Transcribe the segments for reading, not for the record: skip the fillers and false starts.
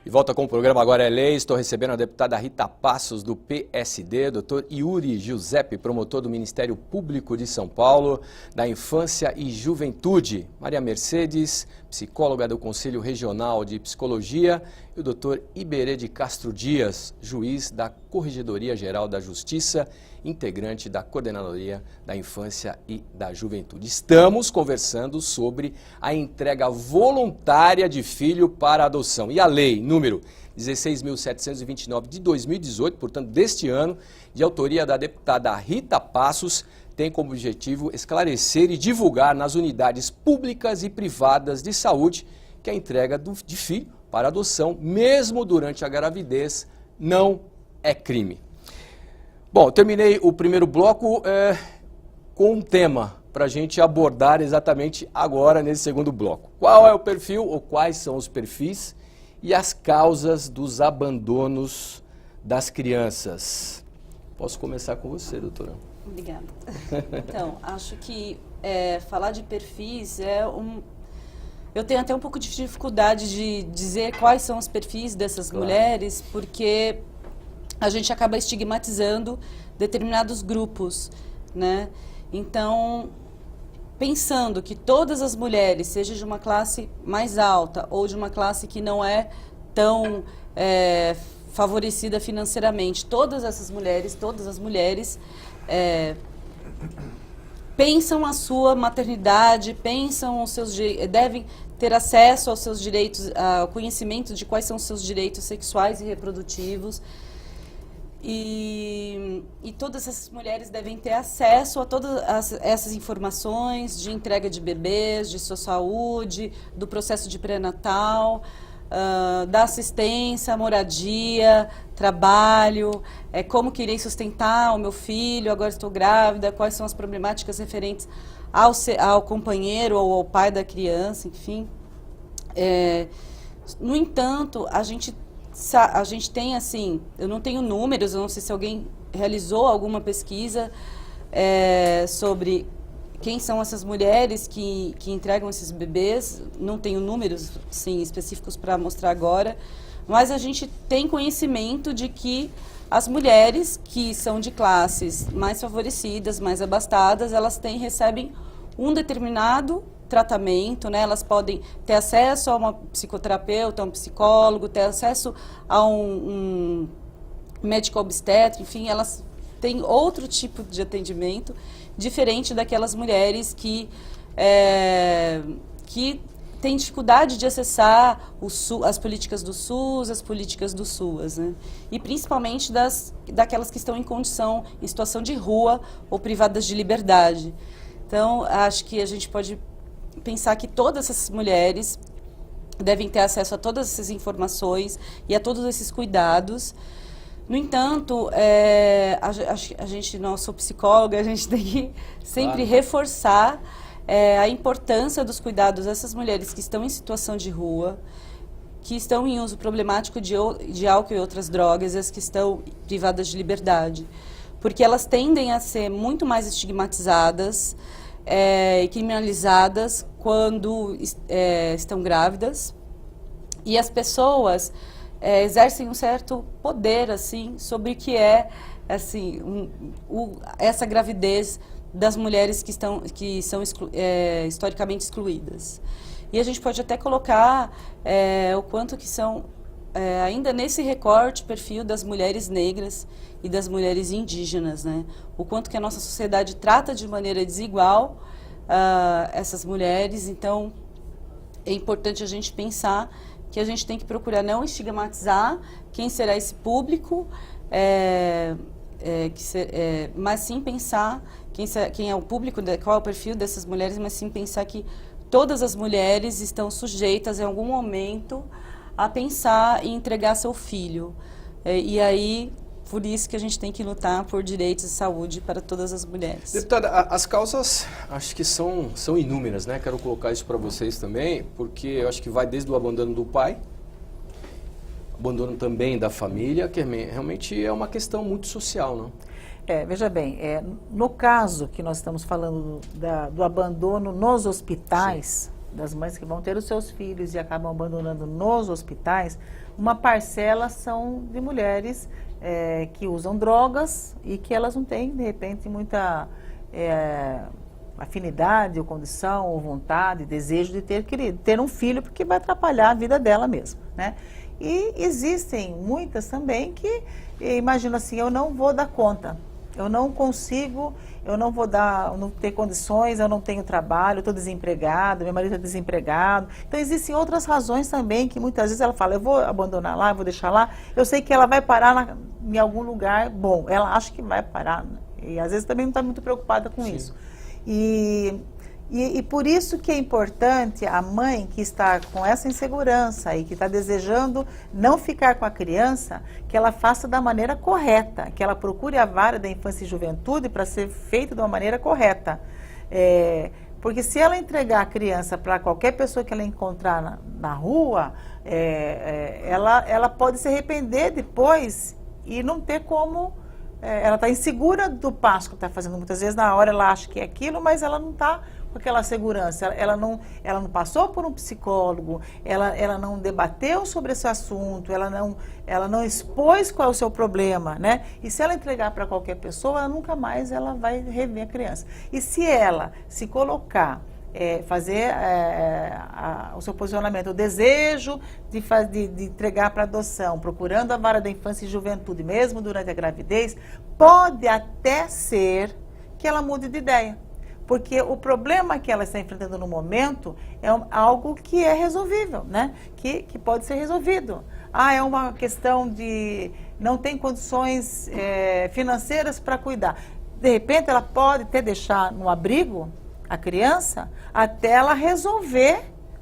De volta com o programa Agora é Lei, estou recebendo a deputada Rita Passos, do PSD, doutor Yuri Giuseppe, promotor do Ministério Público de São Paulo, da Infância e Juventude, Maria Mercedes, psicóloga do Conselho Regional de Psicologia, e o doutor Iberê de Castro Dias, juiz da Corregedoria Geral da Justiça, integrante da Coordenadoria da Infância e da Juventude. Estamos conversando sobre a entrega voluntária de filho para adoção. E a lei número 16.729 de 2018, portanto deste ano, de autoria da deputada Rita Passos, tem como objetivo esclarecer e divulgar nas unidades públicas e privadas de saúde que a entrega de filho para adoção, mesmo durante a gravidez, não é crime. Bom, terminei o primeiro bloco com um tema para a gente abordar exatamente agora nesse segundo bloco. Qual é o perfil ou quais são os perfis e as causas dos abandonos das crianças? Posso começar com você, doutora? Obrigada. Então, acho que falar de perfis eu tenho até um pouco de dificuldade de dizer quais são os perfis dessas mulheres, porque a gente acaba estigmatizando determinados grupos, né? Então, pensando que todas as mulheres, seja de uma classe mais alta ou de uma classe que não é tão favorecida financeiramente, todas as mulheres pensam a sua maternidade, pensam os seus devem ter acesso aos seus direitos, ao conhecimento de quais são os seus direitos sexuais e reprodutivos. E todas essas mulheres devem ter acesso a todas essas informações de entrega de bebês, de sua saúde, do processo de pré-natal, da assistência, moradia, trabalho, como que irei sustentar o meu filho, agora estou grávida, quais são as problemáticas referentes ao companheiro ou ao pai da criança, enfim. No entanto, a gente tem, assim, eu não tenho números, eu não sei se alguém realizou alguma pesquisa sobre quem são essas mulheres que entregam esses bebês. Não tenho números, sim, específicos para mostrar agora, mas a gente tem conhecimento de que as mulheres que são de classes mais favorecidas, mais abastadas, elas recebem um determinado tratamento, né? Elas podem ter acesso a uma psicoterapeuta, a um psicólogo, ter acesso a um médico obstetra, enfim, elas têm outro tipo de atendimento diferente daquelas mulheres que têm dificuldade de acessar as políticas do SUS, as políticas do SUAS, né? E principalmente daquelas que estão em situação de rua ou privadas de liberdade. Então, acho que a gente pode pensar que todas essas mulheres devem ter acesso a todas essas informações e a todos esses cuidados. No entanto, a gente, não sou psicóloga, a gente tem que sempre reforçar a importância dos cuidados dessas mulheres que estão em situação de rua, que estão em uso problemático de álcool e outras drogas, e as que estão privadas de liberdade, porque elas tendem a ser muito mais estigmatizadas e criminalizadas quando estão grávidas, e as pessoas exercem um certo poder, assim, sobre o que assim, essa gravidez das mulheres que são historicamente excluídas. E a gente pode até colocar o quanto que são, ainda nesse recorte, perfil das mulheres negras e das mulheres indígenas, né? O quanto que a nossa sociedade trata de maneira desigual essas mulheres. Então, é importante a gente pensar que a gente tem que procurar não estigmatizar quem será esse público, mas sim pensar quem é o público, qual é o perfil dessas mulheres, mas sim pensar que todas as mulheres estão sujeitas, em algum momento, a pensar em entregar seu filho. E aí, por isso que a gente tem que lutar por direitos de saúde para todas as mulheres. Deputada, as causas acho que são inúmeras, né? Quero colocar isso para vocês também, porque eu acho que vai desde o abandono do pai, abandono também da família, que realmente é uma questão muito social, não? Veja bem, no caso que nós estamos falando do abandono nos hospitais, das mães que vão ter os seus filhos e acabam abandonando nos hospitais, uma parcela são de mulheres que usam drogas e que elas não têm, de repente, muita afinidade, ou condição, ou vontade, desejo de ter um filho, porque vai atrapalhar a vida dela mesma, né? E existem muitas também que imaginam assim, eu não vou dar conta, eu não consigo, eu não ter condições, eu não tenho trabalho, eu estou desempregado, meu marido está desempregado. Então existem outras razões também que muitas vezes ela fala, eu vou abandonar lá, eu vou deixar lá, eu sei que ela vai parar em algum lugar bom, ela acha que vai parar, né? E às vezes também não está muito preocupada com isso. E por isso que é importante a mãe que está com essa insegurança e que está desejando não ficar com a criança, que ela faça da maneira correta, que ela procure a vara da infância e juventude para ser feita de uma maneira correta. Porque se ela entregar a criança para qualquer pessoa que ela encontrar na rua, ela pode se arrepender depois e não ter como... ela está insegura do passo que está fazendo. Muitas vezes na hora ela acha que é aquilo, mas ela não está com aquela segurança. Ela não passou por um psicólogo, ela não debateu sobre esse assunto, ela não expôs qual é o seu problema, né? E se ela entregar para qualquer pessoa, ela nunca mais ela vai rever a criança. E se ela se colocar, fazer o seu posicionamento, o desejo de entregar para adoção, procurando a vara da infância e juventude, mesmo durante a gravidez, pode até ser que ela mude de ideia. Porque o problema que ela está enfrentando no momento é algo que é resolvível, né? Que pode ser resolvido. É uma questão de não tem condições financeiras para cuidar. De repente, ela pode até deixar no abrigo a criança até ela resolver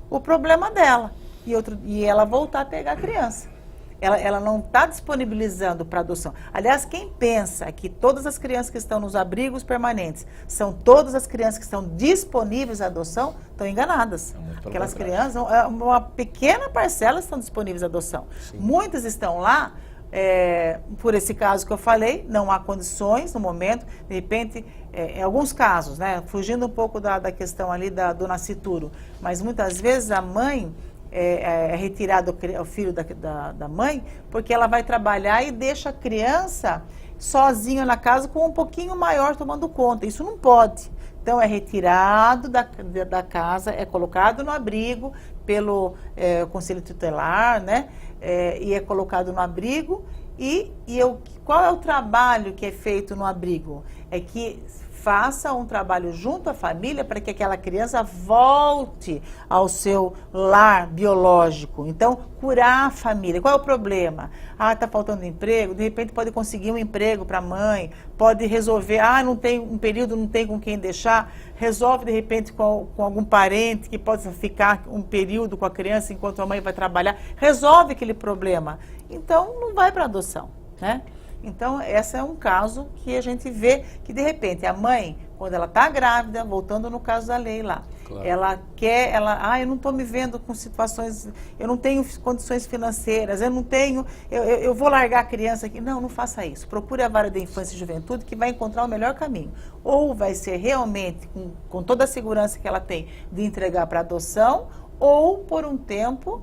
o problema dela e ela voltar a pegar a criança. Ela não está disponibilizando para adoção. Aliás, quem pensa que todas as crianças que estão nos abrigos permanentes são todas as crianças que estão disponíveis à adoção, estão enganadas. Aquelas crianças, uma pequena parcela estão disponíveis à adoção. Sim. Muitas estão lá, por esse caso que eu falei, não há condições no momento, de repente, em alguns casos, né, fugindo um pouco da questão ali do nascituro, mas muitas vezes a mãe retirado o filho da mãe, porque ela vai trabalhar e deixa a criança sozinha na casa com um pouquinho maior tomando conta. Isso não pode. Então, é retirado da casa, é colocado no abrigo pelo Conselho Tutelar, né? E é colocado no abrigo. Qual é o trabalho que é feito no abrigo? É que faça um trabalho junto à família para que aquela criança volte ao seu lar biológico. Então, curar a família. Qual é o problema? Está faltando emprego, de repente pode conseguir um emprego para a mãe, pode resolver, não tem um período, não tem com quem deixar, resolve de repente com algum parente que pode ficar um período com a criança enquanto a mãe vai trabalhar, resolve aquele problema. Então, não vai para adoção, né? Então, esse é um caso que a gente vê que, de repente, a mãe, quando ela está grávida, voltando no caso da lei lá, claro, eu não estou me vendo com situações, eu não tenho condições financeiras, eu vou largar a criança aqui. Não faça isso. Procure a vara da infância e juventude que vai encontrar o melhor caminho. Ou vai ser realmente, com toda a segurança que ela tem, de entregar para adoção, ou por um tempo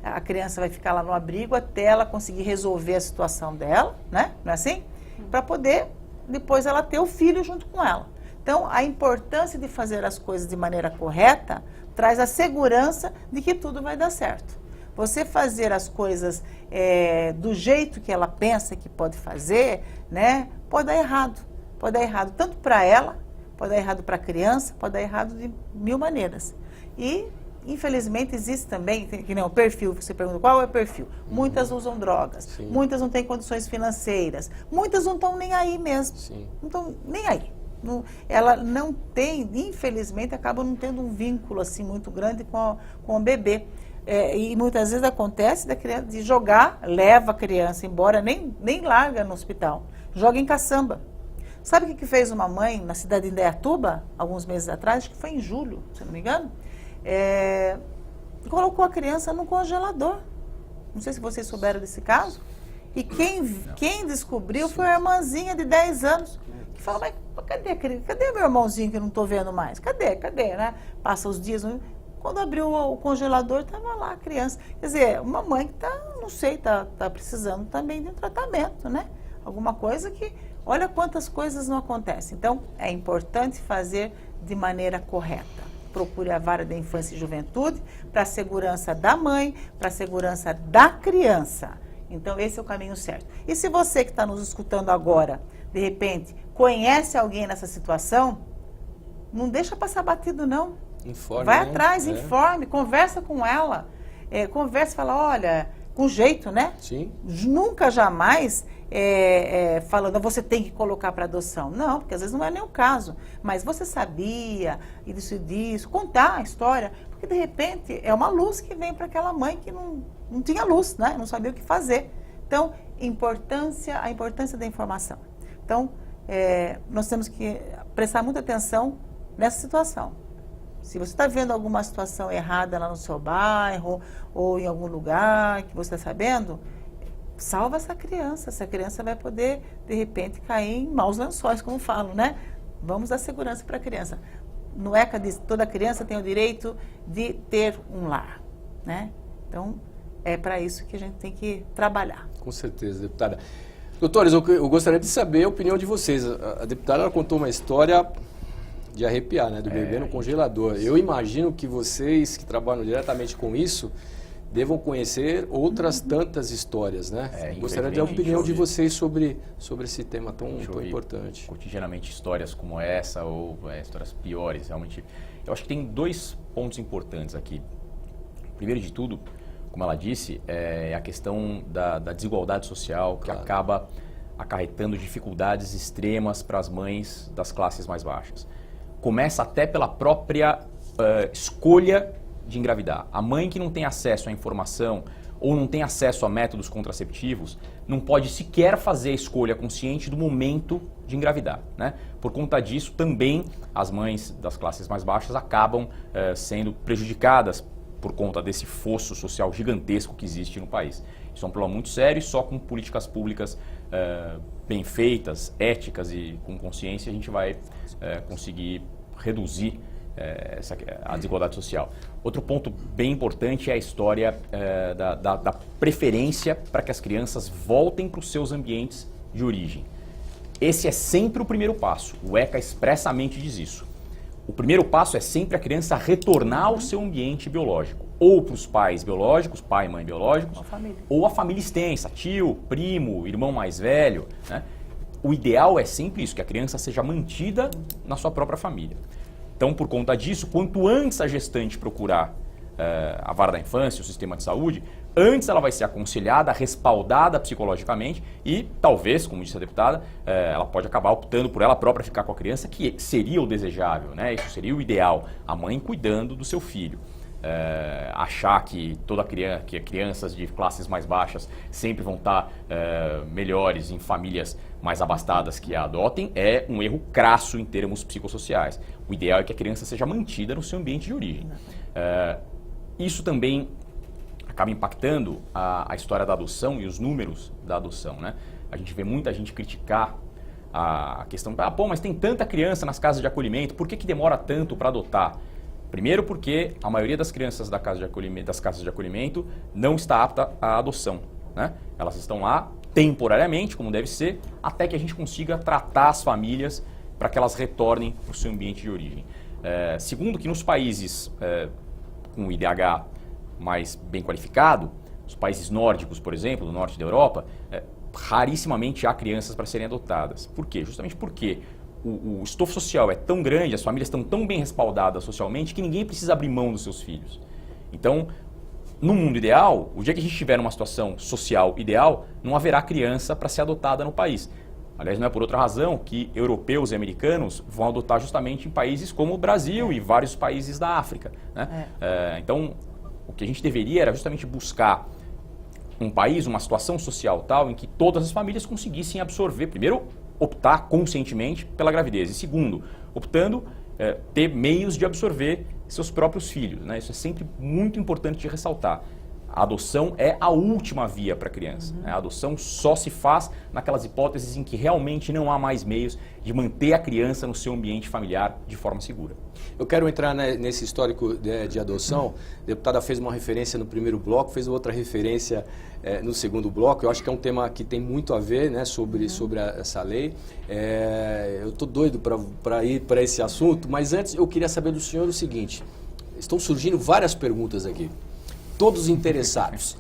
a criança vai ficar lá no abrigo até ela conseguir resolver a situação dela, né? Não é assim? Para poder depois ela ter o filho junto com ela. Então, a importância de fazer as coisas de maneira correta traz a segurança de que tudo vai dar certo. Você fazer as coisas do jeito que ela pensa que pode fazer, né? Pode dar errado. Pode dar errado tanto para ela, pode dar errado para a criança, pode dar errado de mil maneiras. E infelizmente existe também, que nem o perfil, você pergunta qual é o perfil. Muitas usam drogas, sim, muitas não têm condições financeiras, muitas não estão nem aí mesmo, sim, não estão nem aí. Ela não tem, infelizmente, acaba não tendo um vínculo assim muito grande com o bebê. E muitas vezes acontece da criança de jogar, leva a criança embora, nem larga no hospital, joga em caçamba. Sabe o que fez uma mãe na cidade de Indaiatuba, alguns meses atrás, acho que foi em julho, se não me engano? Colocou a criança no congelador. Não sei se vocês souberam desse caso. E quem descobriu foi a irmãzinha de 10 anos. Que falou, mas cadê meu irmãozinho que eu não estou vendo mais? Cadê, né? Passa os dias, quando abriu o congelador, estava lá a criança. Quer dizer, uma mãe que está precisando também de um tratamento, né? Alguma coisa que, olha quantas coisas não acontecem. Então, é importante fazer de maneira correta. Procure a vara da infância e juventude para a segurança da mãe, para a segurança da criança. Então, esse é o caminho certo. E se você que está nos escutando agora, de repente, conhece alguém nessa situação, não deixa passar batido, não. Informe, vai né? atrás, informe, conversa com ela. Conversa e fala, olha, com jeito, né? Sim. Nunca, jamais falando, você tem que colocar para adoção. Não, porque às vezes não é nem o caso. Mas você sabia, isso e disso, contar a história. Porque, de repente, é uma luz que vem para aquela mãe que não tinha luz, né? Não sabia o que fazer. Então, a importância da informação. Então, nós temos que prestar muita atenção nessa situação. Se você está vendo alguma situação errada lá no seu bairro ou em algum lugar que você está sabendo, salva essa criança. Essa criança vai poder, de repente, cair em maus lençóis, como falo, né? Vamos dar segurança para a criança. No ECA diz que toda criança tem o direito de ter um lar, né? Então, é para isso que a gente tem que trabalhar. Com certeza, deputada. Doutores, eu gostaria de saber a opinião de vocês. A deputada ela contou uma história de arrepiar, né? Do bebê no congelador. Eu imagino que vocês que trabalham diretamente com isso devam conhecer outras tantas histórias, né? Gostaria de a opinião de vocês sobre esse tema tão importante. Cotidianamente histórias como essa ou histórias piores, realmente. Eu acho que tem dois pontos importantes aqui. Primeiro de tudo, como ela disse, é a questão da desigualdade social que acaba acarretando dificuldades extremas para as mães das classes mais baixas. Começa até pela própria escolha de engravidar. A mãe que não tem acesso à informação ou não tem acesso a métodos contraceptivos não pode sequer fazer a escolha consciente do momento de engravidar, né? Por conta disso, também as mães das classes mais baixas acabam sendo prejudicadas por conta desse fosso social gigantesco que existe no país. Isso é um problema muito sério e só com políticas públicas bem feitas, éticas e com consciência a gente vai conseguir reduzir a desigualdade social. Outro ponto bem importante é a história da preferência para que as crianças voltem para os seus ambientes de origem. Esse é sempre o primeiro passo. O ECA expressamente diz isso. O primeiro passo é sempre a criança retornar ao seu ambiente biológico, ou para os pais biológicos, pai e mãe biológicos, ou a família extensa, tio, primo, irmão mais velho, né? O ideal é sempre isso, que a criança seja mantida na sua própria família. Então, por conta disso, quanto antes a gestante procurar a vara da infância, o sistema de saúde, antes ela vai ser aconselhada, respaldada psicologicamente e talvez, como disse a deputada, ela pode acabar optando por ela própria ficar com a criança, que seria o desejável, né? Isso seria o ideal, a mãe cuidando do seu filho. Achar que que crianças de classes mais baixas sempre vão estar melhores em famílias mais abastadas que a adotem é um erro crasso em termos psicossociais. O ideal é que a criança seja mantida no seu ambiente de origem. Isso também acaba impactando a história da adoção e os números da adoção, né? A gente vê muita gente criticar a questão, mas tem tanta criança nas casas de acolhimento, por que demora tanto para adotar? Primeiro porque a maioria das crianças das casas de acolhimento não está apta à adoção, né? Elas estão lá temporariamente, como deve ser, até que a gente consiga tratar as famílias para que elas retornem para o seu ambiente de origem. Segundo, que nos países com o IDH mais bem qualificado, os países nórdicos, por exemplo, do norte da Europa, rarissimamente há crianças para serem adotadas. Por quê? Justamente porque o estofo social é tão grande, as famílias estão tão bem respaldadas socialmente, que ninguém precisa abrir mão dos seus filhos. Então, no mundo ideal, o dia que a gente tiver numa situação social ideal, não haverá criança para ser adotada no país. Aliás, não é por outra razão que europeus e americanos vão adotar justamente em países como o Brasil e vários países da África, né? Então, o que a gente deveria era justamente buscar um país, uma situação social tal, em que todas as famílias conseguissem absorver, primeiro, optar conscientemente pela gravidez, e segundo, optando ter meios de absorver seus próprios filhos, né? Isso é sempre muito importante de ressaltar. A adoção é a última via para a criança. Né? A adoção só se faz naquelas hipóteses em que realmente não há mais meios de manter a criança no seu ambiente familiar de forma segura. Eu quero entrar nesse histórico de adoção. A deputada fez uma referência no primeiro bloco, fez outra referência no segundo bloco. Eu acho que é um tema que tem muito a ver, né, sobre essa lei. Eu estou doido para ir para esse assunto, mas antes eu queria saber do senhor o seguinte. Estão surgindo várias perguntas aqui, todos interessados.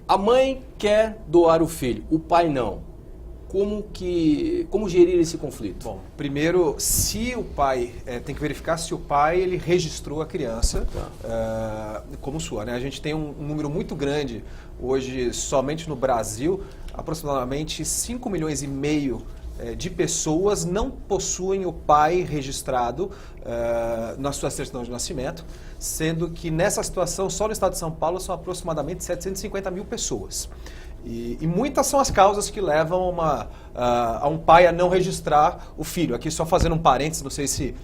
A mãe quer doar o filho, o pai não. Como gerir esse conflito? Bom, primeiro, se o pai, tem que verificar se o pai ele registrou a criança como sua. Né? A gente tem um número muito grande hoje, somente no Brasil, aproximadamente 5,5 milhões de pessoas não possuem o pai registrado na sua certidão de nascimento, sendo que nessa situação, só no estado de São Paulo, são aproximadamente 750 mil pessoas. E muitas são as causas que levam a um pai a não registrar o filho. Aqui só fazendo um parênteses, não sei se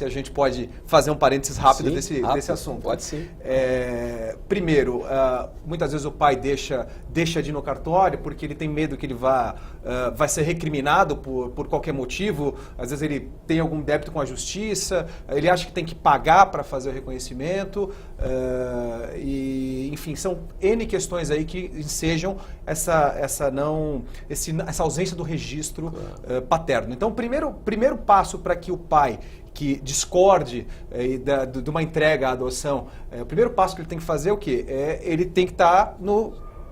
a gente pode fazer um parênteses rápido desse assunto. Pode sim. Primeiro, muitas vezes o pai deixa de ir no cartório porque ele tem medo que ele vai ser recriminado por qualquer motivo. Às vezes ele tem algum débito com a justiça, ele acha que tem que pagar para fazer o reconhecimento. Enfim, são N questões aí que ensejam essa ausência do registro paterno. Então, o primeiro passo para que o pai que discorde de uma entrega à adoção, o primeiro passo que ele tem que fazer é o quê? Ele tem que estar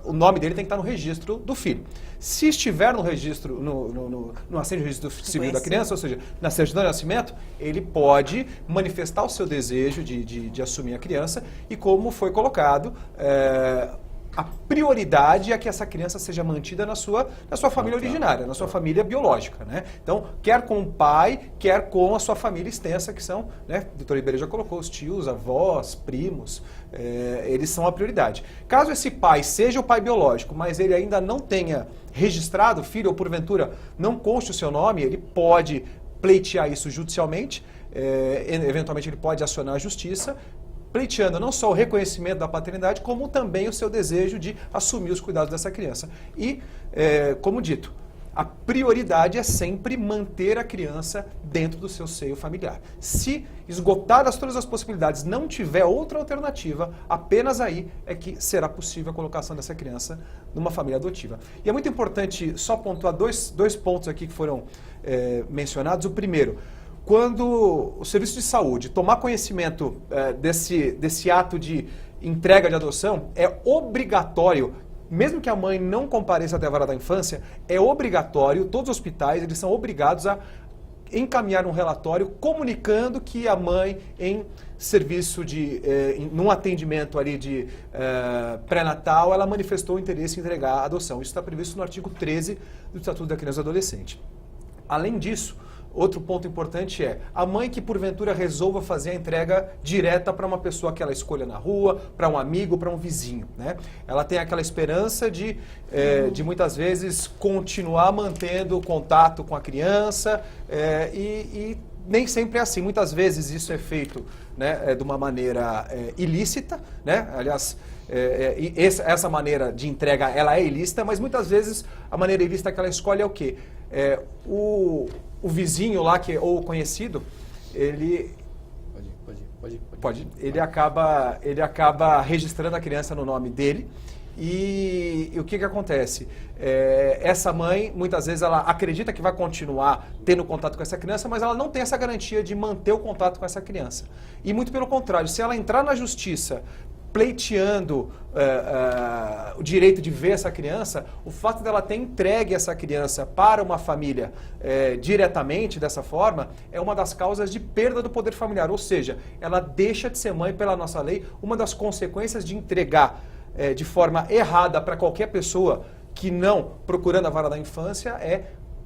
o nome dele tem que estar no registro do filho. Se estiver no registro, no assento de registro civil da criança, ou seja, na certidão de nascimento, ele pode manifestar o seu desejo de assumir a criança e, como foi colocado, a prioridade é que essa criança seja mantida na sua família originária, na sua família biológica, né? Então, quer com o pai, quer com a sua família extensa, que são, né, o doutor Iberê já colocou, os tios, avós, primos, eles são a prioridade. Caso esse pai seja o pai biológico, mas ele ainda não tenha registrado o filho, ou porventura não conste o seu nome, ele pode pleitear isso judicialmente, eventualmente ele pode acionar a justiça, pleiteando não só o reconhecimento da paternidade, como também o seu desejo de assumir os cuidados dessa criança. E, como dito, a prioridade é sempre manter a criança dentro do seu seio familiar. Se esgotadas todas as possibilidades, não tiver outra alternativa, apenas aí é que será possível a colocação dessa criança numa família adotiva. E é muito importante só pontuar dois pontos aqui que foram mencionados. O primeiro, quando o serviço de saúde tomar conhecimento desse ato de entrega de adoção, é obrigatório, mesmo que a mãe não compareça até a vara da infância, é obrigatório, todos os hospitais eles são obrigados a encaminhar um relatório comunicando que a mãe, em serviço num atendimento ali de pré-natal, ela manifestou o interesse em entregar a adoção. Isso está previsto no artigo 13 do Estatuto da Criança e do Adolescente. Além disso, outro ponto importante é a mãe que porventura resolva fazer a entrega direta para uma pessoa que ela escolha na rua, para um amigo, para um vizinho, né? Ela tem aquela esperança de muitas vezes continuar mantendo o contato com a criança e nem sempre é assim. Muitas vezes isso é feito, né, de uma maneira ilícita, né? Aliás, essa maneira de entrega ela é ilícita, mas muitas vezes a maneira ilícita que ela escolhe é o quê? O vizinho lá, ou o conhecido, ele acaba registrando a criança no nome dele. E o que acontece? Essa mãe, muitas vezes, ela acredita que vai continuar tendo contato com essa criança, mas ela não tem essa garantia de manter o contato com essa criança. E muito pelo contrário, se ela entrar na justiça pleiteando o direito de ver essa criança, o fato dela ter entregue essa criança para uma família diretamente dessa forma, é uma das causas de perda do poder familiar, ou seja, ela deixa de ser mãe pela nossa lei. Uma das consequências de entregar de forma errada para qualquer pessoa que não procurando a vara da infância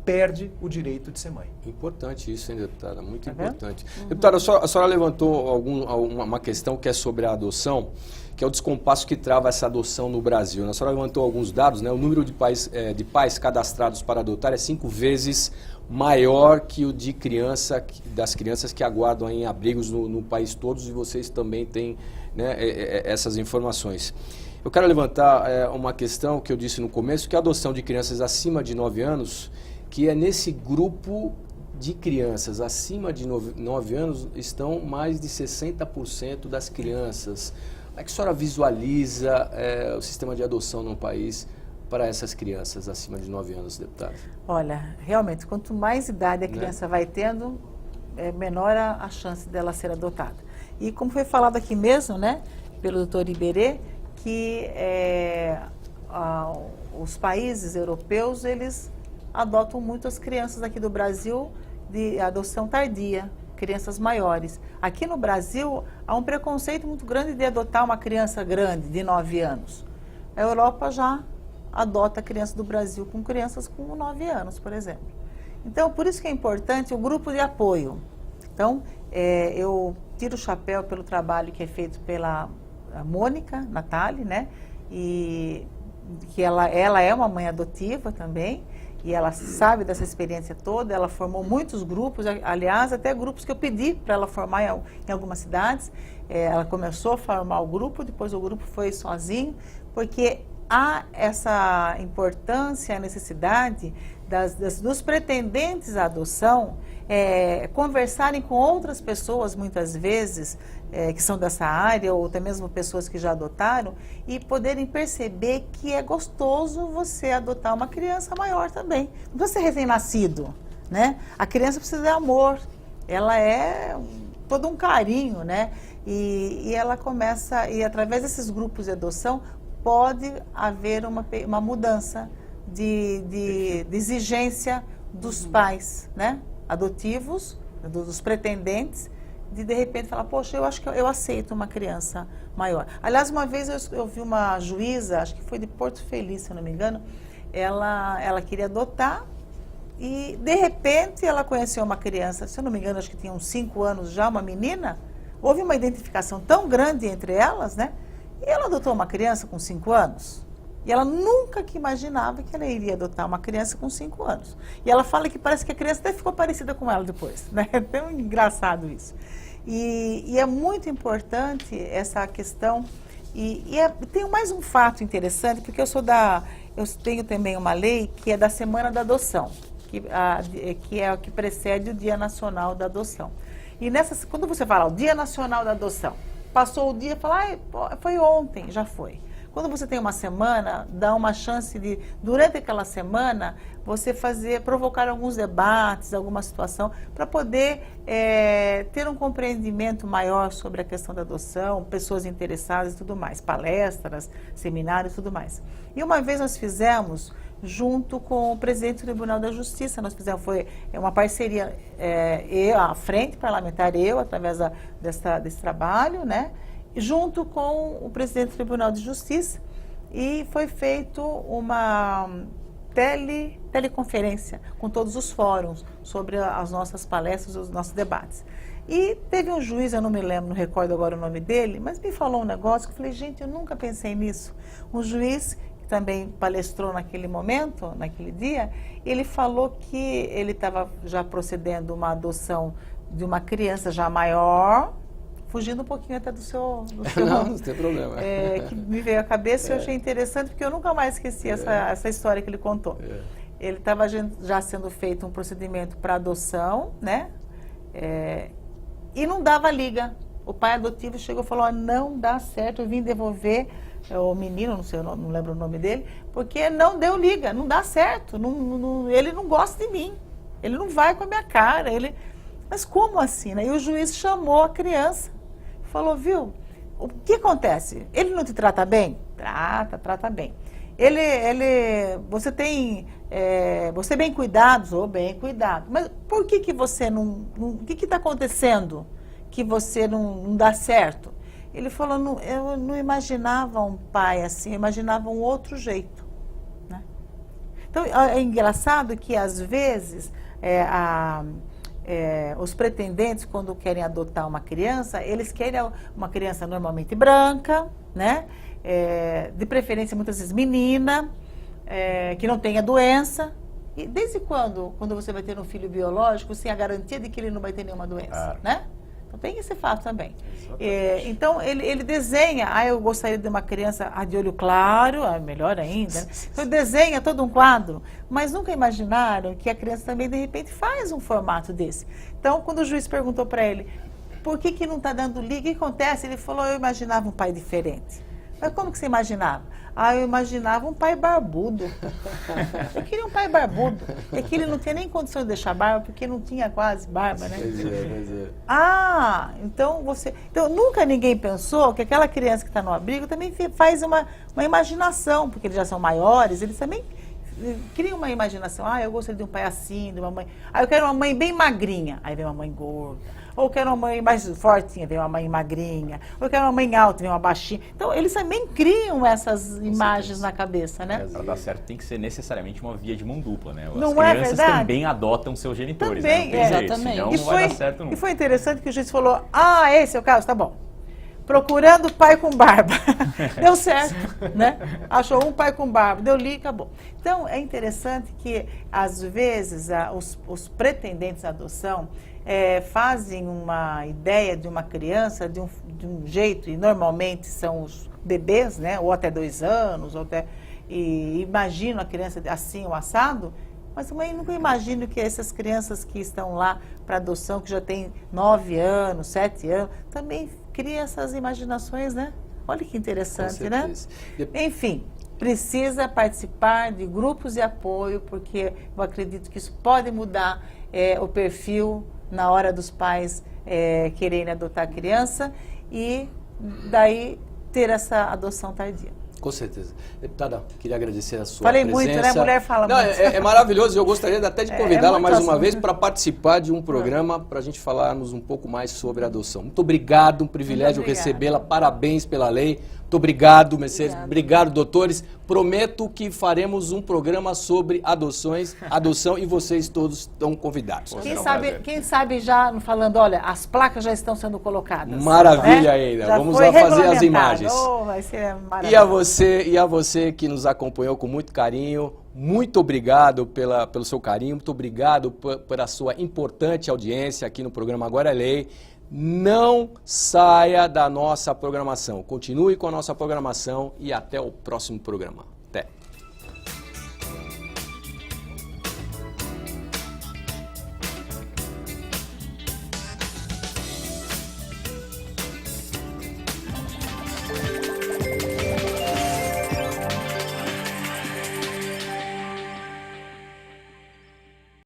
perde o direito de ser mãe. Importante isso, hein, deputada? Muito importante. Deputada, a senhora levantou uma questão que é sobre a adoção, que é o descompasso que trava essa adoção no Brasil. A senhora levantou alguns dados, né? O número de pais cadastrados para adotar é 5 vezes maior que o de das crianças que aguardam em abrigos no país todos, e vocês também têm, né, essas informações. Eu quero levantar uma questão que eu disse no começo, que é a adoção de crianças acima de 9 anos, que é nesse grupo de crianças acima de 9 anos, estão mais de 60% das crianças. Como é que a senhora visualiza o sistema de adoção no país para essas crianças acima de 9 anos, deputada? Olha, realmente, quanto mais idade a criança vai tendo, menor a chance dela ser adotada. E como foi falado aqui mesmo, né, pelo doutor Iberê, que os países europeus, eles adotam muito as crianças aqui do Brasil de adoção tardia, crianças maiores. Aqui no Brasil, há um preconceito muito grande de adotar uma criança grande, de 9 anos. A Europa já adota a criança do Brasil com crianças com 9 anos, por exemplo. Então, por isso que é importante o grupo de apoio. Então, eu tiro o chapéu pelo trabalho que é feito pela Mônica Natali, né? E que ela é uma mãe adotiva também, e ela sabe dessa experiência toda. Ela formou muitos grupos, aliás, até grupos que eu pedi para ela formar em algumas cidades. Ela começou a formar o grupo, depois o grupo foi sozinho, porque há essa importância, a necessidade dos pretendentes à adoção conversarem com outras pessoas, muitas vezes, que são dessa área, ou até mesmo pessoas que já adotaram, e poderem perceber que é gostoso você adotar uma criança maior também. Não precisa ser recém-nascido, né? A criança precisa de amor, ela é todo um carinho, né? E ela começa, e através desses grupos de adoção, pode haver uma mudança de exigência dos pais, né, adotivos, dos pretendentes, de repente falar, poxa, eu acho que eu aceito uma criança maior. Aliás, uma vez eu vi uma juíza, acho que foi de Porto Feliz, se eu não me engano, ela queria adotar e, de repente, ela conheceu uma criança, se eu não me engano, acho que tinha uns 5 anos já, uma menina. Houve uma identificação tão grande entre elas, né? E ela adotou uma criança com 5 anos. E ela nunca que imaginava que ela iria adotar uma criança com 5 anos. E ela fala que parece que a criança até ficou parecida com ela depois, né? É tão engraçado isso. E é muito importante essa questão. Tem mais um fato interessante, porque eu tenho também uma lei que é da Semana da Adoção, que é o que precede o Dia Nacional da Adoção. E quando você fala o Dia Nacional da Adoção, passou o dia, fala, foi ontem, já foi. Quando você tem uma semana, dá uma chance de, durante aquela semana, você provocar alguns debates, alguma situação, para poder ter um compreendimento maior sobre a questão da adoção, pessoas interessadas e tudo mais, palestras, seminários e tudo mais. E uma vez nós fizemos, junto com o presidente do Tribunal da Justiça, foi uma parceria, a Frente Parlamentar, através desse trabalho, né? Junto com o presidente do Tribunal de Justiça, e foi feito uma teleconferência com todos os fóruns sobre as nossas palestras, os nossos debates. E teve um juiz, eu não me lembro, não recordo agora o nome dele, mas me falou um negócio que eu falei, gente, eu nunca pensei nisso. Um juiz que também palestrou naquele momento, naquele dia, ele falou que ele estava já procedendo uma adoção de uma criança já maior, fugindo um pouquinho até do seu não tem problema. Que me veio à cabeça, e eu achei interessante, porque eu nunca mais esqueci essa história que ele contou. Ele estava já sendo feito um procedimento para adoção, né? E não dava liga. O pai adotivo chegou e falou, não dá certo, eu vim devolver o menino, não lembro o nome dele, porque não deu liga, não dá certo, ele não gosta de mim, ele não vai com a minha cara, mas como assim, né? E o juiz chamou a criança, falou, viu, o que acontece? Ele não te trata bem? Trata bem. Você é bem cuidado? Sou bem cuidado. Mas por que você o que está acontecendo que você não dá certo? Ele falou, eu não imaginava um pai assim, eu imaginava um outro jeito, né? Então, é engraçado que, às vezes, os pretendentes, quando querem adotar uma criança, eles querem uma criança normalmente branca, né? De preferência, muitas vezes, menina, que não tenha doença, E desde quando você vai ter um filho biológico, sem a garantia de que ele não vai ter nenhuma doença, né? Então tem esse fato também. Então ele desenha, eu gostaria de uma criança de olho claro, melhor ainda. Né? Então desenha todo um quadro, mas nunca imaginaram que a criança também de repente faz um formato desse. Então quando o juiz perguntou para ele, por que não está dando liga, o que acontece? Ele falou, eu imaginava um pai diferente. Mas como que você imaginava? Eu imaginava um pai barbudo. Eu queria um pai barbudo. É que ele não tinha nem condição de deixar barba, porque não tinha quase barba, né? Então nunca ninguém pensou que aquela criança que está no abrigo também faz uma imaginação, porque eles já são maiores, eles também criam uma imaginação. Eu gostaria de um pai assim, de uma mãe. Eu quero uma mãe bem magrinha. Aí vem uma mãe gorda. Ou eu quero uma mãe mais fortinha, vem uma mãe magrinha. Ou eu quero uma mãe alta, vem uma baixinha. Então, eles também criam essas imagens na cabeça, né? Para dar certo, tem que ser necessariamente uma via de mão dupla, né? As não é crianças verdade? também adotam seus genitores, Também, né? Não tem jeito, exatamente. senão E não vai dar certo nunca. E foi interessante que o juiz falou, esse é o caso, tá bom. Procurando pai com barba. Deu certo, né? Achou um pai com barba, deu liga, acabou. Então, é interessante que, às vezes, os pretendentes à adoção fazem uma ideia de uma criança de um jeito, e normalmente são os bebês, né? Ou até 2 anos, e imaginam a criança assim, o assado, mas também nunca imagino que essas crianças que estão lá para adoção, que já têm 9 anos, 7 anos, também criam essas imaginações, né? Olha que interessante, né? Enfim, precisa participar de grupos de apoio, porque eu acredito que isso pode mudar o perfil na hora dos pais quererem adotar a criança e daí ter essa adoção tardia. Com certeza. Deputada, queria agradecer a sua Falei presença. muito, né? Mulher fala muito. É maravilhoso. Eu gostaria até de convidá-la mais uma vez né? para participar de um programa para a gente falarmos um pouco mais sobre a adoção. Muito obrigado, um privilégio recebê-la. Parabéns pela lei. Muito obrigado, Mercedes. Obrigado, doutores. Prometo que faremos um programa sobre adoção e vocês todos estão convidados. Quem sabe já falando, olha, as placas já estão sendo colocadas. Maravilha ainda. Já Vamos foi lá fazer as imagens. Vai ser maravilhoso. E a você que nos acompanhou com muito carinho, muito obrigado pelo seu carinho, muito obrigado pela sua importante audiência aqui no programa Agora é Lei. Não saia da nossa programação. Continue com a nossa programação e até o próximo programa.